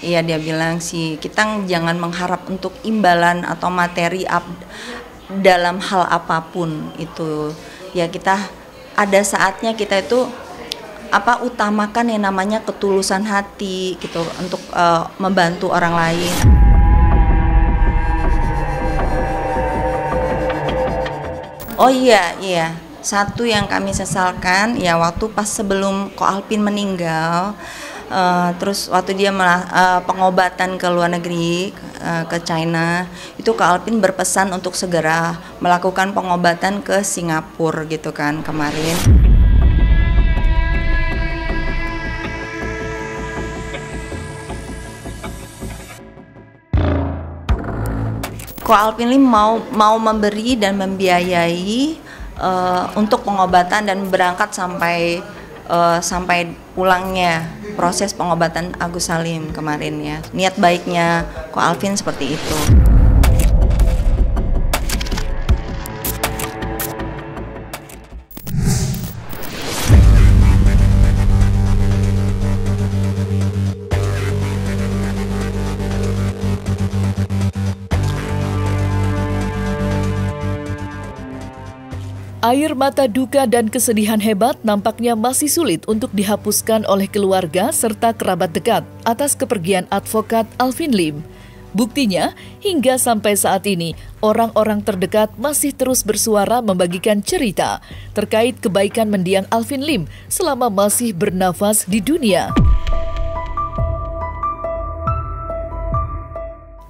Iya, dia bilang sih kita jangan mengharap untuk imbalan atau materi dalam hal apapun itu. Ya kita ada saatnya kita itu utamakan yang namanya ketulusan hati gitu untuk membantu orang lain. Oh iya. Satu yang kami sesalkan ya waktu pas sebelum Ko Alpin meninggal, terus waktu dia pengobatan ke luar negeri, ke China, itu Ko Alpin berpesan untuk segera melakukan pengobatan ke Singapura gitu kan kemarin. Ko Alpin Lim mau memberi dan membiayai untuk pengobatan dan berangkat sampai pulangnya proses pengobatan Agus Salim kemarin ya. Niat baiknya Ko Alvin seperti itu. Air mata duka dan kesedihan hebat nampaknya masih sulit untuk dihapuskan oleh keluarga serta kerabat dekat atas kepergian advokat Alvin Lim. Buktinya, hingga sampai saat ini, orang-orang terdekat masih terus bersuara membagikan cerita terkait kebaikan mendiang Alvin Lim selama masih bernafas di dunia.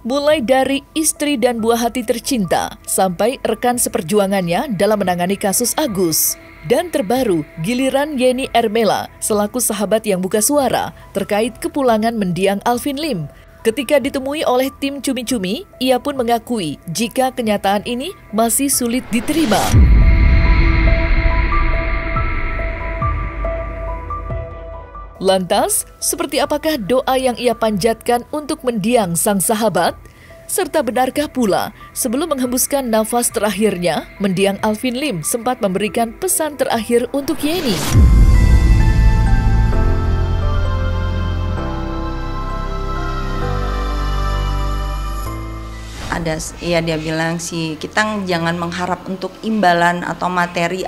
Mulai dari istri dan buah hati tercinta, sampai rekan seperjuangannya dalam menangani kasus Agus. Dan terbaru, giliran Yeni Ermela selaku sahabat yang buka suara terkait kepulangan mendiang Alvin Lim. Ketika ditemui oleh tim Cumi-Cumi, ia pun mengakui jika kenyataan ini masih sulit diterima. Lantas, seperti apakah doa yang ia panjatkan untuk mendiang sang sahabat? Serta benarkah pula, sebelum menghembuskan nafas terakhirnya, mendiang Alvin Lim sempat memberikan pesan terakhir untuk Yeni? Iya, dia bilang sih kita jangan mengharap untuk imbalan atau materi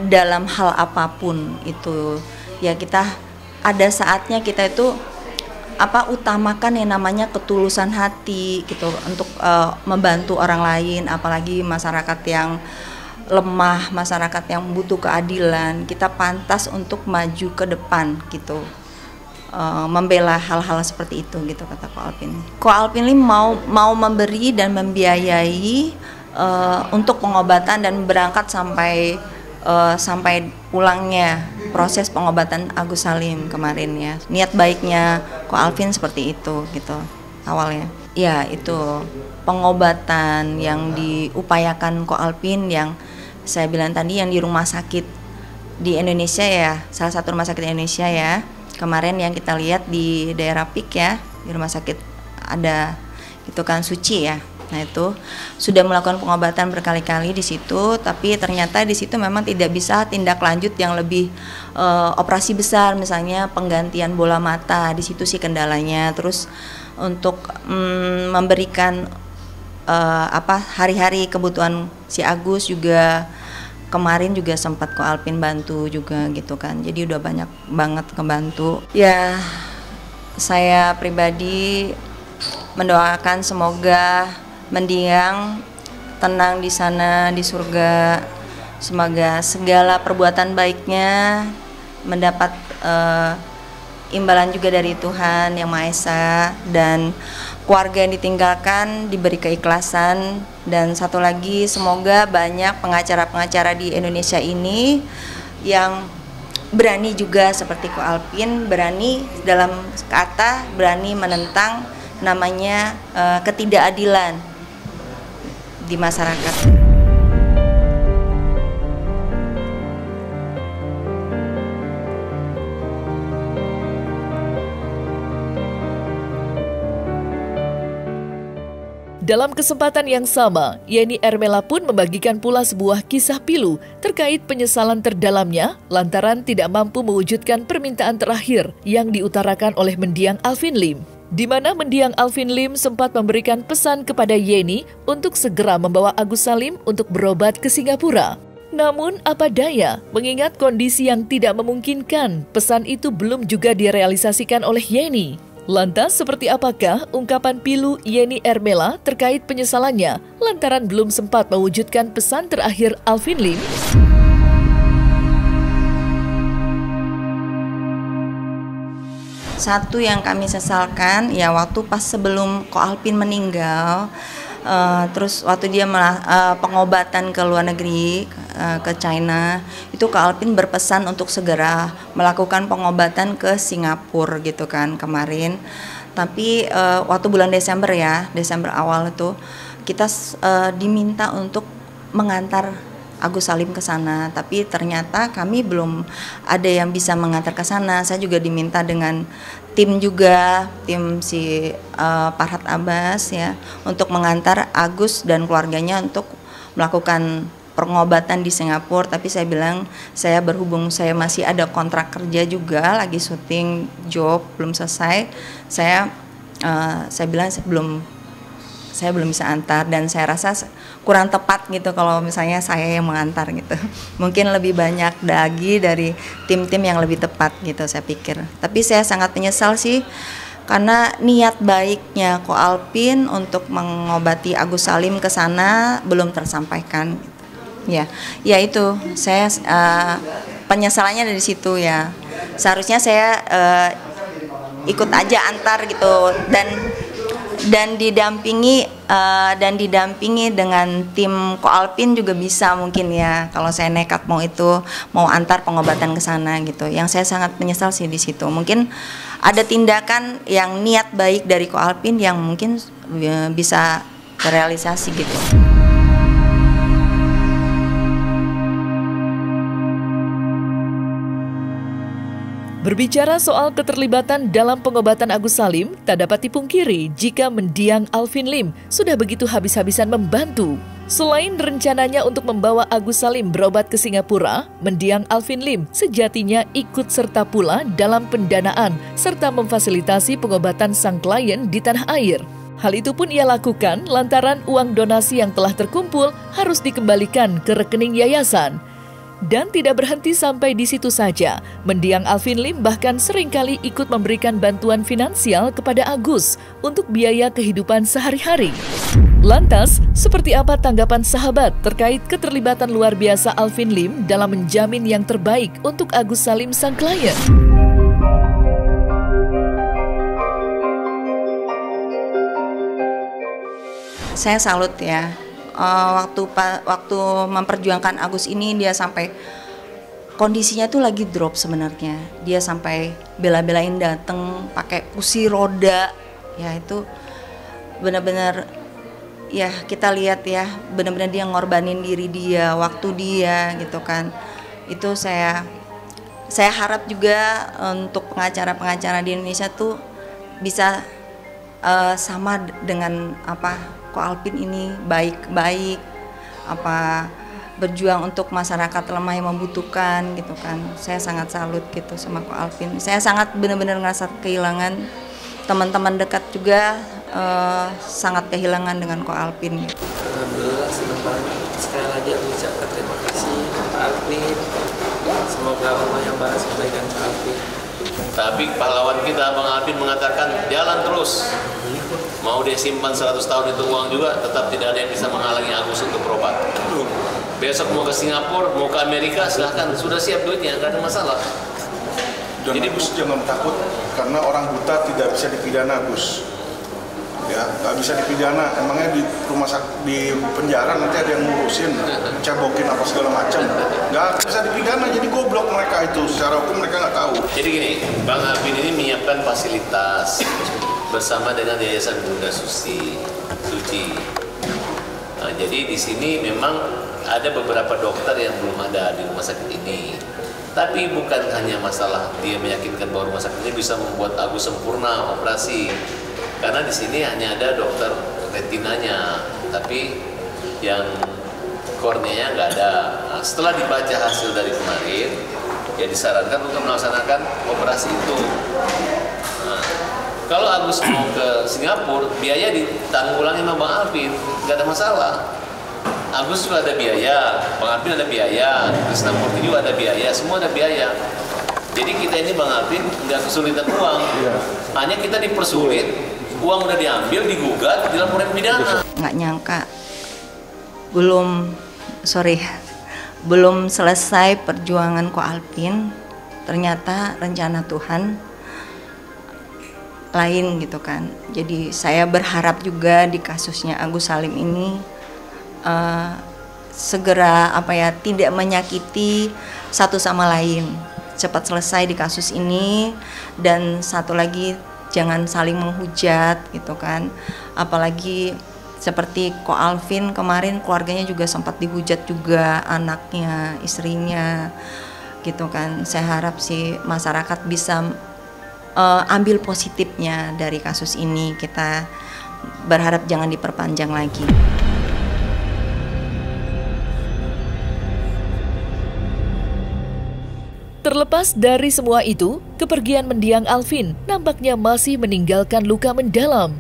dalam hal apapun itu. Ya kita ada saatnya kita itu utamakan yang namanya ketulusan hati gitu untuk membantu orang lain, apalagi masyarakat yang lemah, masyarakat yang butuh keadilan. Kita pantas untuk maju ke depan gitu, membela hal-hal seperti itu gitu, kata Ko Alpin. Ko Alpin Lim mau memberi dan membiayai untuk pengobatan dan berangkat sampai pulangnya proses pengobatan Agus Salim kemarin ya. Niat baiknya Ko Alvin seperti itu gitu awalnya. Ya itu pengobatan yang diupayakan Ko Alvin yang saya bilang tadi yang di rumah sakit di Indonesia ya, salah satu rumah sakit di Indonesia ya. Kemarin yang kita lihat di daerah PIK ya, di rumah sakit ada itu kan Suci ya. Nah itu sudah melakukan pengobatan berkali-kali di situ, tapi ternyata di situ memang tidak bisa tindak lanjut yang lebih operasi besar, misalnya penggantian bola mata, di situ sih kendalanya. Terus untuk memberikan hari-hari kebutuhan si Agus juga kemarin juga sempat Ko Alpin bantu juga gitu kan, jadi udah banyak banget kebantu. Ya saya pribadi mendoakan semoga mendiang tenang di sana di surga, semoga segala perbuatan baiknya mendapat imbalan juga dari Tuhan Yang Maha Esa, dan keluarga yang ditinggalkan diberi keikhlasan. Dan satu lagi, semoga banyak pengacara-pengacara di Indonesia ini yang berani juga seperti Ko Alpin, berani dalam kata, berani menentang namanya ketidakadilan di masyarakat. Dalam kesempatan yang sama, Yeni Ermela pun membagikan pula sebuah kisah pilu terkait penyesalan terdalamnya lantaran tidak mampu mewujudkan permintaan terakhir yang diutarakan oleh mendiang Alvin Lim, di mana mendiang Alvin Lim sempat memberikan pesan kepada Yeni untuk segera membawa Agus Salim untuk berobat ke Singapura. Namun apa daya, mengingat kondisi yang tidak memungkinkan, pesan itu belum juga direalisasikan oleh Yeni. Lantas, seperti apakah ungkapan pilu Yeni Ermela terkait penyesalannya lantaran belum sempat mewujudkan pesan terakhir Alvin Lim? Satu yang kami sesalkan, ya waktu pas sebelum Ko Alpin meninggal, terus waktu dia pengobatan ke luar negeri, ke China, itu Kak Alpin berpesan untuk segera melakukan pengobatan ke Singapura gitu kan kemarin. Tapi waktu bulan Desember awal itu kita diminta untuk mengantar Agus Salim ke sana, tapi ternyata kami belum ada yang bisa mengantar ke sana. Saya juga diminta dengan tim si Farhad Abbas ya untuk mengantar Agus dan keluarganya untuk melakukan pengobatan di Singapura, tapi saya bilang berhubung saya masih ada kontrak kerja juga, lagi syuting job belum selesai, saya bilang saya belum bisa antar, dan saya rasa kurang tepat gitu kalau misalnya saya yang mengantar gitu. Mungkin lebih banyak lagi dari tim-tim yang lebih tepat gitu saya pikir. Tapi saya sangat menyesal sih karena niat baiknya Ko Alpin untuk mengobati Agus Salim ke sana belum tersampaikan. Ya itu saya penyesalannya dari situ ya. Seharusnya saya ikut aja antar gitu dan didampingi dengan tim Ko Alpin juga bisa mungkin ya, kalau saya nekat mau antar pengobatan ke sana gitu. Yang saya sangat menyesal sih di situ. Mungkin ada tindakan yang niat baik dari Ko Alpin yang mungkin bisa terrealisasi gitu. Berbicara soal keterlibatan dalam pengobatan Agus Salim, tak dapat dipungkiri jika mendiang Alvin Lim sudah begitu habis-habisan membantu. Selain rencananya untuk membawa Agus Salim berobat ke Singapura, mendiang Alvin Lim sejatinya ikut serta pula dalam pendanaan serta memfasilitasi pengobatan sang klien di tanah air. Hal itu pun ia lakukan lantaran uang donasi yang telah terkumpul harus dikembalikan ke rekening yayasan. Dan tidak berhenti sampai di situ saja, mendiang Alvin Lim bahkan seringkali ikut memberikan bantuan finansial kepada Agus untuk biaya kehidupan sehari-hari. Lantas, seperti apa tanggapan sahabat terkait keterlibatan luar biasa Alvin Lim dalam menjamin yang terbaik untuk Agus Salim sang klien? Saya salut ya. Waktu memperjuangkan Agus ini, dia sampai kondisinya tuh lagi drop sebenarnya. Dia sampai bela-belain datang pakai kursi roda. Ya itu benar-benar ya kita lihat ya, benar-benar dia ngorbanin diri dia, waktu dia gitu kan. Itu saya harap juga untuk pengacara-pengacara di Indonesia tuh bisa sama dengan Ko Alpin ini, baik-baik berjuang untuk masyarakat lemah yang membutuhkan gitu kan. Saya sangat salut gitu sama Ko Alpin. Saya sangat benar-benar ngerasa kehilangan, teman-teman dekat juga sangat kehilangan dengan Ko Alpin gitu. Alhamdulillah senang banget. Sekali lagi aku ucapkan terima kasih Pak Alpin. Semoga Allah yang balas kebaikan Pak Alpin. Tapi pahlawan kita Bang Alvin mengatakan jalan terus. Mau dia simpan 100 tahun itu uang juga, tetap tidak ada yang bisa menghalangi Agus untuk berobat. Besok mau ke Singapura, mau ke Amerika, silahkan, sudah siap duitnya, nggak ada masalah. Dan jadi Agus jangan takut, karena orang buta tidak bisa dipidana, Gus. Ya, nggak bisa dipidana. Emangnya di rumah sakit, di penjara nanti ada yang ngurusin, cebokin apa segala macam. Nggak bisa dipidana, jadi goblok mereka itu. Secara hukum mereka nggak tahu. Jadi gini, Bang Alvin ini menyiapkan fasilitas bersama dengan Yayasan Bunda Suci. Nah, jadi di sini memang ada beberapa dokter yang belum ada di rumah sakit ini. Tapi bukan hanya masalah dia meyakinkan bahwa rumah sakit ini bisa membuat Agus sempurna operasi. Karena di sini hanya ada dokter retinanya, tapi yang korneanya nggak ada. Nah, setelah dibaca hasil dari kemarin, ya disarankan untuk melaksanakan operasi itu. Nah, kalau Agus mau ke Singapura, biaya ditanggulangi sama Bang Alvin, nggak ada masalah. Agus juga ada biaya, Bang Alvin ada biaya, Krisnamurti juga ada biaya, semua ada biaya. Jadi kita ini Bang Alvin nggak kesulitan uang, hanya kita dipersulit, uang udah diambil, digugat, dilaporin pidana. Nggak nyangka, belum selesai perjuangan Ko Alvin, ternyata rencana Tuhan lain gitu kan. Jadi saya berharap juga di kasusnya Agus Salim ini segera tidak menyakiti satu sama lain, cepat selesai di kasus ini. Dan satu lagi, jangan saling menghujat gitu kan, apalagi seperti Ko Alvin kemarin, keluarganya juga sempat dihujat juga, anaknya, istrinya gitu kan. Saya harap sih masyarakat bisa ambil positifnya dari kasus ini. Kita berharap jangan diperpanjang lagi. Terlepas dari semua itu, kepergian mendiang Alvin nampaknya masih meninggalkan luka mendalam.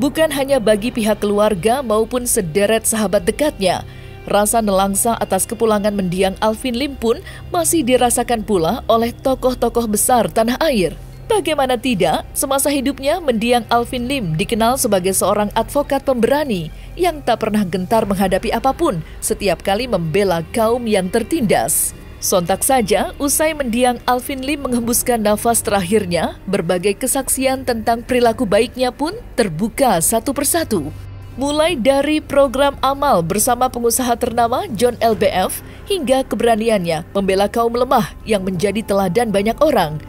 Bukan hanya bagi pihak keluarga maupun sederet sahabat dekatnya, rasa nelangsa atas kepulangan mendiang Alvin Lim pun masih dirasakan pula oleh tokoh-tokoh besar tanah air. Bagaimana tidak, semasa hidupnya mendiang Alvin Lim dikenal sebagai seorang advokat pemberani yang tak pernah gentar menghadapi apapun setiap kali membela kaum yang tertindas. Sontak saja, usai mendiang Alvin Lim menghembuskan nafas terakhirnya, berbagai kesaksian tentang perilaku baiknya pun terbuka satu persatu. Mulai dari program amal bersama pengusaha ternama John LBF, hingga keberaniannya membela kaum lemah yang menjadi teladan banyak orang.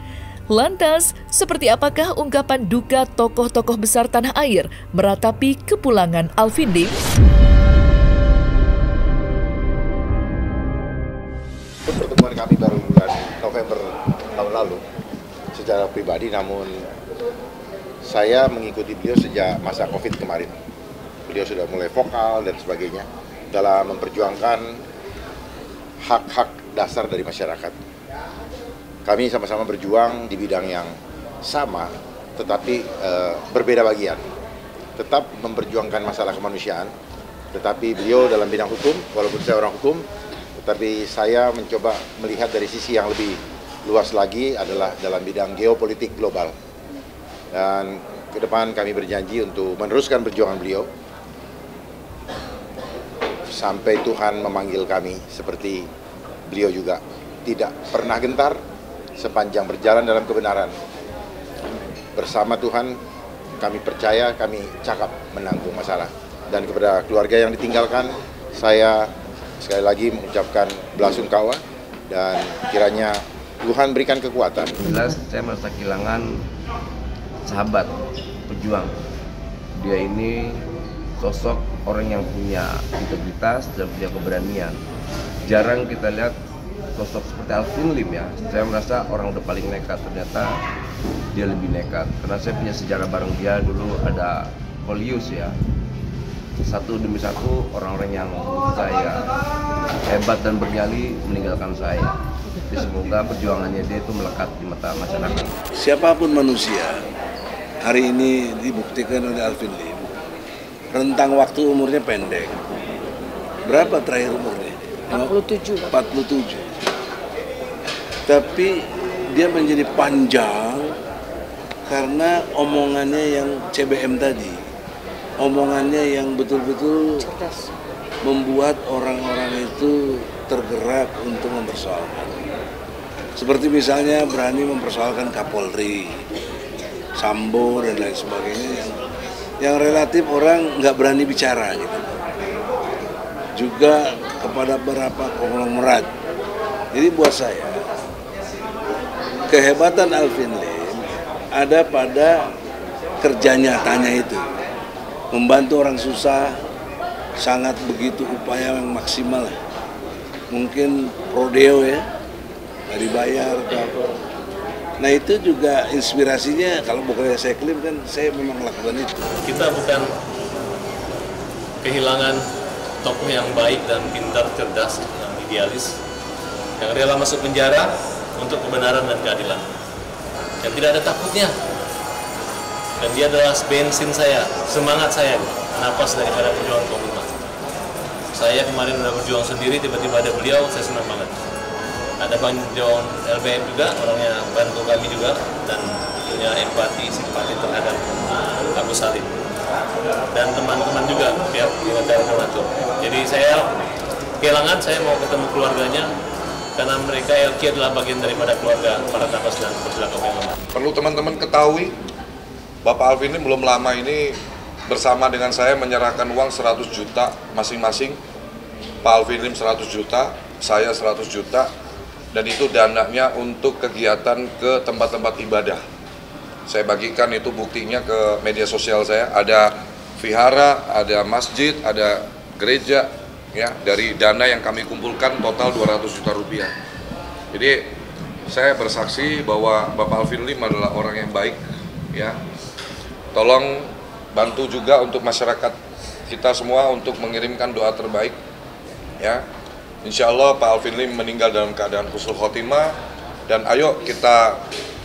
Lantas, seperti apakah ungkapan duka tokoh-tokoh besar tanah air meratapi kepulangan Alvin Lim? Pertemuan kami baru bulan November tahun lalu secara pribadi, namun saya mengikuti beliau sejak masa COVID kemarin. Beliau sudah mulai vokal dan sebagainya dalam memperjuangkan hak-hak dasar dari masyarakat. Kami sama-sama berjuang di bidang yang sama, tetapi berbeda bagian. Tetap memperjuangkan masalah kemanusiaan, tetapi beliau dalam bidang hukum, walaupun saya orang hukum, tetapi saya mencoba melihat dari sisi yang lebih luas lagi, adalah dalam bidang geopolitik global. Dan ke depan kami berjanji untuk meneruskan perjuangan beliau sampai Tuhan memanggil kami, seperti beliau juga tidak pernah gentar sepanjang berjalan dalam kebenaran. Bersama Tuhan kami percaya, kami cakap menanggung masalah. Dan kepada keluarga yang ditinggalkan, saya sekali lagi mengucapkan belasungkawa dan kiranya Tuhan berikan kekuatan. Jelas saya merasa kehilangan sahabat pejuang. Dia ini sosok orang yang punya integritas dan punya keberanian. Jarang kita lihat sosok seperti Alvin Lim ya. Saya merasa orang udah paling nekat, ternyata dia lebih nekat. Karena saya punya sejarah bareng dia, dulu ada Polius ya. Satu demi satu orang-orang yang saya hebat dan bernyali meninggalkan saya. Jadi semoga perjuangannya dia itu melekat di mata masyarakat. Siapapun manusia, hari ini dibuktikan oleh Alvin Lim, rentang waktu umurnya pendek. Berapa terakhir umurnya? 47. Tapi dia menjadi panjang karena omongannya yang CBM tadi. Omongannya yang betul-betul membuat orang-orang itu tergerak untuk mempersoalkan. Seperti misalnya berani mempersoalkan Kapolri, Sambo dan lain sebagainya yang relatif orang nggak berani bicara gitu. Juga kepada beberapa konglomerat. Jadi buat saya, kehebatan Alvin Lim ada pada kerja nyatanya itu. Membantu orang susah, sangat begitu upaya yang maksimal. Mungkin rodeo ya, nggak dibayar atau apa. Nah itu juga inspirasinya, kalau bukan saya klaim kan saya memang lakukan itu. Kita bukan kehilangan tokoh yang baik dan pintar, cerdas, yang idealis, yang rela masuk penjara untuk kebenaran dan keadilan, yang tidak ada takutnya. Dan dia adalah bensin saya, semangat saya, napas daripada perjuangan kaum umat. Saya kemarin udah berjuang sendiri, tiba-tiba ada beliau, saya senang banget. Ada Bang John LBM juga, orangnya bantu kami juga, dan punya empati, simpati terhadap Abu Salim. Dan teman-teman juga, pihak pengacara donatur. Jadi saya kehilangan, saya mau ketemu keluarganya, karena mereka LQ adalah bagian daripada keluarga para nafas dan pejuang kaum ulama. Perlu teman-teman ketahui, Bapak Alvin Lim belum lama ini bersama dengan saya menyerahkan uang 100 juta masing-masing. Pak Alvin Lim 100 juta, saya 100 juta, dan itu dananya untuk kegiatan ke tempat-tempat ibadah. Saya bagikan itu buktinya ke media sosial saya, ada vihara, ada masjid, ada gereja, ya, dari dana yang kami kumpulkan total 200 juta rupiah. Jadi saya bersaksi bahwa Bapak Alvin Lim adalah orang yang baik, ya. Tolong bantu juga untuk masyarakat kita semua untuk mengirimkan doa terbaik, ya. Insya Allah Pak Alvin Lim meninggal dalam keadaan husnul khotimah, dan ayo kita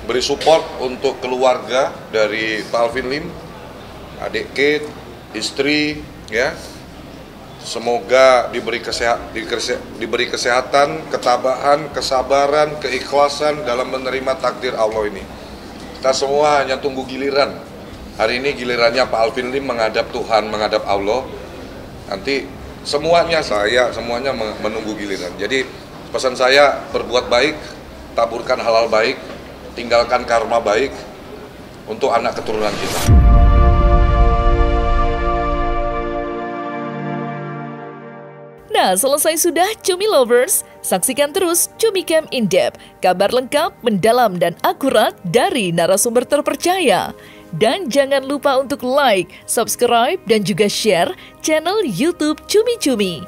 beri support untuk keluarga dari Pak Alvin Lim, adik Kate, istri, ya. Semoga diberi kesehatan, ketabahan, kesabaran, keikhlasan dalam menerima takdir Allah ini. Kita semua hanya tunggu giliran. Hari ini gilirannya Pak Alvin Lim menghadap Tuhan, menghadap Allah. Nanti semuanya menunggu giliran. Jadi pesan saya, berbuat baik, taburkan halal baik, tinggalkan karma baik untuk anak keturunan kita. Nah, selesai sudah Cumi Lovers. Saksikan terus Cumi Camp In Depth, kabar lengkap, mendalam, dan akurat dari narasumber terpercaya. Dan jangan lupa untuk like, subscribe, dan juga share channel YouTube Cumi Cumi.